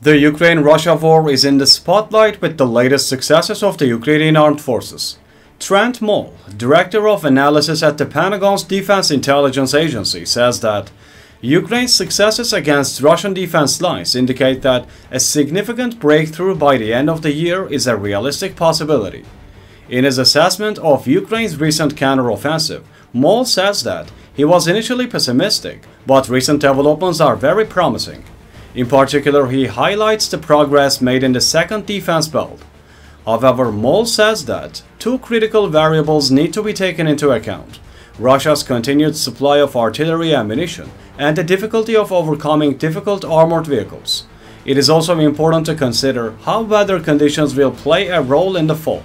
The Ukraine-Russia war is in the spotlight with the latest successes of the Ukrainian Armed Forces. Trent Maul, Director of Analysis at the Pentagon's Defense Intelligence Agency, says that Ukraine's successes against Russian defense lines indicate that a significant breakthrough by the end of the year is a realistic possibility. In his assessment of Ukraine's recent counteroffensive, Maul says that he was initially pessimistic, but recent developments are very promising. In particular, he highlights the progress made in the second defense belt. However, Maul says that two critical variables need to be taken into account: Russia's continued supply of artillery ammunition and the difficulty of overcoming difficult armored vehicles. It is also important to consider how weather conditions will play a role in the fall.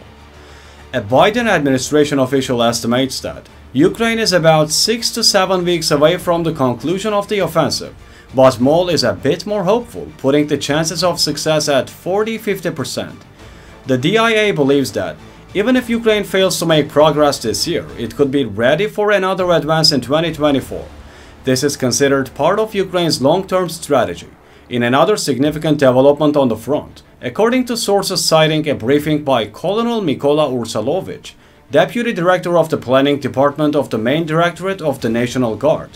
A Biden administration official estimates that Ukraine is about 6 to 7 weeks away from the conclusion of the offensive, but Maul is a bit more hopeful, putting the chances of success at 40–50%. The DIA believes that even if Ukraine fails to make progress this year, it could be ready for another advance in 2024. This is considered part of Ukraine's long-term strategy. In another significant development on the front, according to sources citing a briefing by Colonel Mykola Ozillo, Deputy Director of the Planning Department of the Main Directorate of the National Guard,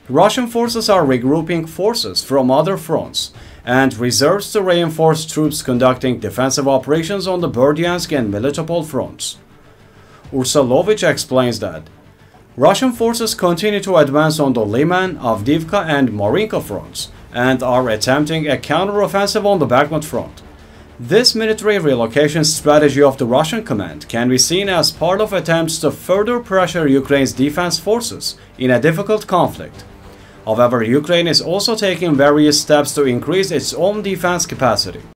Russian forces are regrouping forces from other fronts and reserves to reinforce troops conducting defensive operations on the Berdyansk and Melitopol fronts. Ozillo explains that Russian forces continue to advance on the Liman, Avdiivka and Marinka fronts and are attempting a counteroffensive on the Bakhmut front. This military relocation strategy of the Russian command can be seen as part of attempts to further pressure Ukraine's defense forces in a difficult conflict. However, Ukraine is also taking various steps to increase its own defense capacity.